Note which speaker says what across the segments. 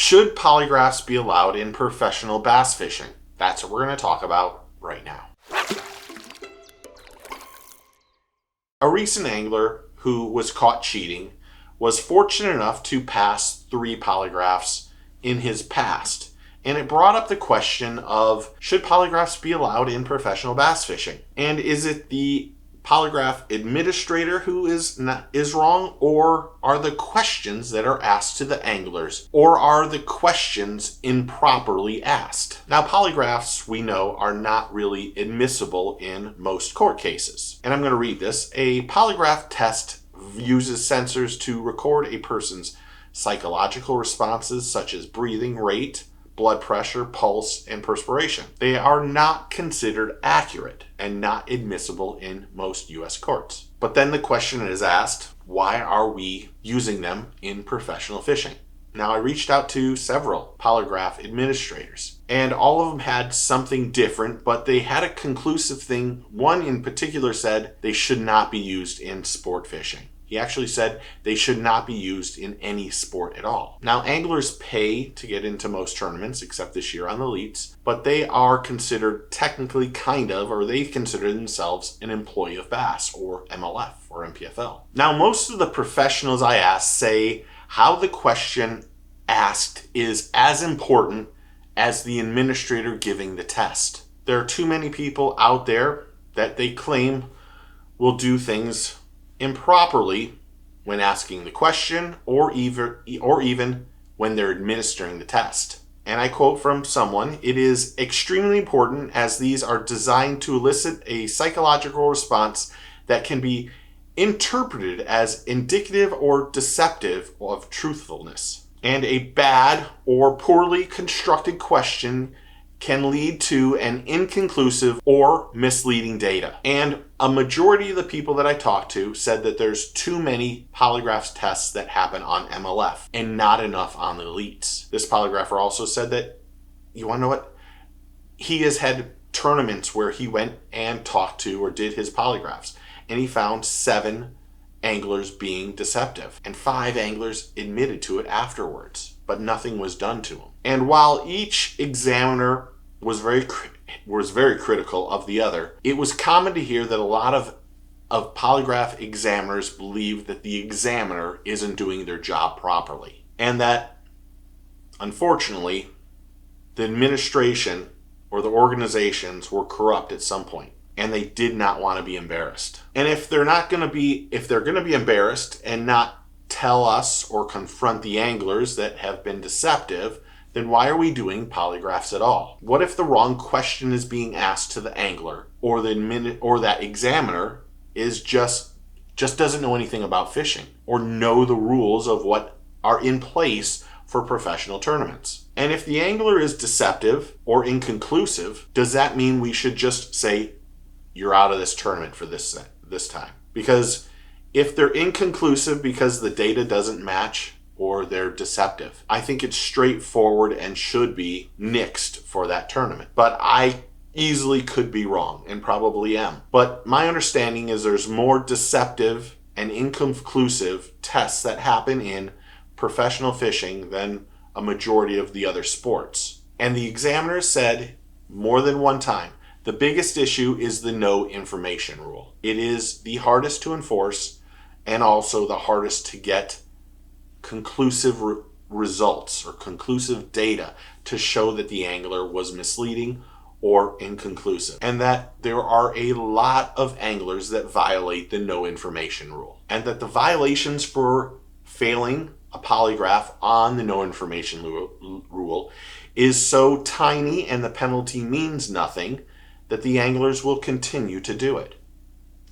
Speaker 1: Should polygraphs be allowed in professional bass fishing? That's what we're going to talk about right now. A recent angler who was caught cheating was fortunate enough to pass 3 polygraphs in his past. And it brought up the question of, should polygraphs be allowed in professional bass fishing? And is it the polygraph administrator who is wrong, or are the questions that are asked to the anglers, or are the questions improperly asked? Now, polygraphs, we know, are not really admissible in most court cases. And I'm going to read this. A polygraph test uses sensors to record a person's psychological responses such as breathing rate, blood pressure, pulse, and perspiration. They are not considered accurate and not admissible in most U.S. courts. But then the question is asked, why are we using them in professional fishing? Now, I reached out to several polygraph administrators, and all of them had something different, but they had a conclusive thing. One in particular said they should not be used in sport fishing. He actually said they should not be used in any sport at all. Now, anglers pay to get into most tournaments, except this year on the elites, but they are considered technically they consider themselves an employee of bass, or MLF, or MPFL. Now, most of the professionals I asked say how the question asked is as important as the administrator giving the test. There are too many people out there that they claim will do things improperly when asking the question, or even when they're administering the test. And I quote from someone, "It is extremely important as these are designed to elicit a psychological response that can be interpreted as indicative or deceptive of truthfulness. And a bad or poorly constructed question can lead to an inconclusive or misleading data." And a majority of the people that I talked to said that there's too many polygraph tests that happen on MLF and not enough on the elites. This polygrapher also said that, you want to know what? He has had tournaments where he went and talked to or did his polygraphs, and he found 7 anglers being deceptive, and 5 anglers admitted to it afterwards, but nothing was done to them. And while each examiner was very critical of the other, it was common to hear that a lot of polygraph examiners believe that the examiner isn't doing their job properly, and that, unfortunately, the administration or the organizations were corrupt at some point, and they did not want to be embarrassed. And if they're going to be embarrassed and not tell us or confront the anglers that have been deceptive, then why are we doing polygraphs at all? What if the wrong question is being asked to the angler, or that examiner is just doesn't know anything about fishing or know the rules of what are in place for professional tournaments? And if the angler is deceptive or inconclusive, does that mean we should just say, you're out of this tournament for this time? Because if they're inconclusive because the data doesn't match, or they're deceptive, I think it's straightforward and should be nixed for that tournament. But I easily could be wrong, and probably am. But my understanding is there's more deceptive and inconclusive tests that happen in professional fishing than a majority of the other sports. And the examiner said more than one time, the biggest issue is the no information rule. It is the hardest to enforce, and also the hardest to get conclusive results or conclusive data to show that the angler was misleading or inconclusive, and that there are a lot of anglers that violate the no information rule, and that the violations for failing a polygraph on the no information rule is so tiny and the penalty means nothing that the anglers will continue to do it.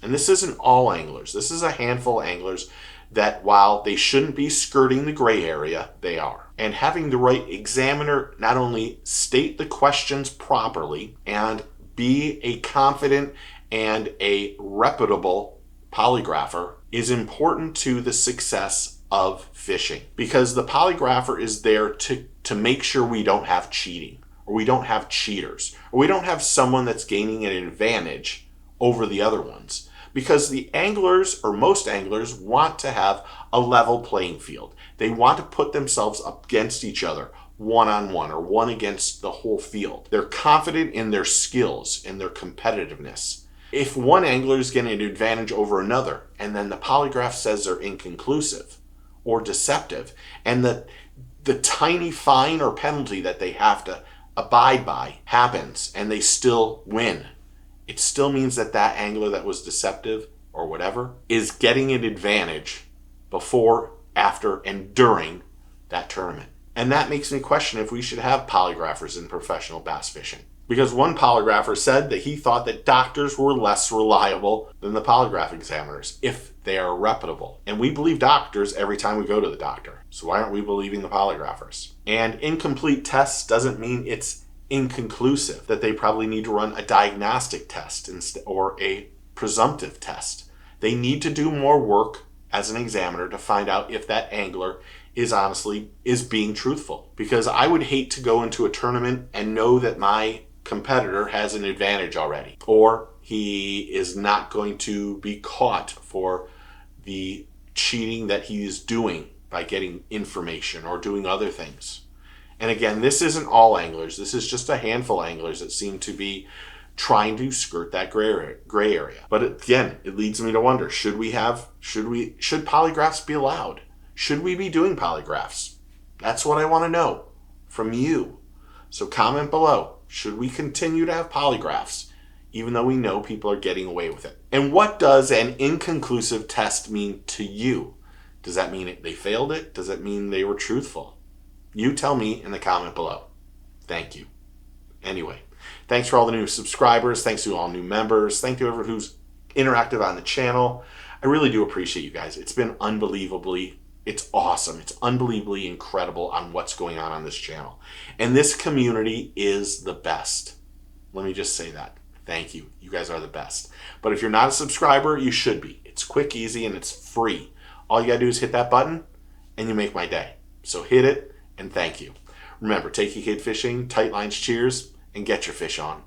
Speaker 1: And this isn't all anglers. This is a handful of anglers that, while they shouldn't be skirting the gray area, they are. And having the right examiner not only state the questions properly and be a confident and a reputable polygrapher is important to the success of fishing, because the polygrapher is there to make sure we don't have cheating, or we don't have cheaters, or we don't have someone that's gaining an advantage over the other ones. Because the anglers, or most anglers, want to have a level playing field. They want to put themselves up against each other, one-on-one or one against the whole field. They're confident in their skills and their competitiveness. If one angler is getting an advantage over another, and then the polygraph says they're inconclusive or deceptive, and the tiny fine or penalty that they have to abide by happens and they still win, it still means that that angler that was deceptive or whatever is getting an advantage before, after, and during that tournament. And that makes me question if we should have polygraphers in professional bass fishing. Because one polygrapher said that he thought that doctors were less reliable than the polygraph examiners if they are reputable. And we believe doctors every time we go to the doctor. So why aren't we believing the polygraphers? And incomplete tests doesn't mean it's inconclusive, that they probably need to run a diagnostic test or a presumptive test. They need to do more work as an examiner to find out if that angler is being truthful. Because I would hate to go into a tournament and know that my competitor has an advantage already, or he is not going to be caught for the cheating that he is doing by getting information or doing other things. And again, this isn't all anglers. This is just a handful of anglers that seem to be trying to skirt that gray area. But again, it leads me to wonder, should polygraphs be allowed? Should we be doing polygraphs? That's what I want to know from you. So comment below. Should we continue to have polygraphs, even though we know people are getting away with it? And what does an inconclusive test mean to you? Does that mean they failed it? Does it mean they were truthful? You tell me in the comment below. Thank you. Anyway, thanks for all the new subscribers. Thanks to all new members. Thank you everyone who's interactive on the channel. I really do appreciate you guys. It's been it's awesome. It's unbelievably incredible on what's going on this channel. And this community is the best. Let me just say that. Thank you. You guys are the best. But if you're not a subscriber, you should be. It's quick, easy, and it's free. All you gotta do is hit that button and you make my day. So hit it and thank you. Remember, take your kid fishing, tight lines, cheers, and get your fish on.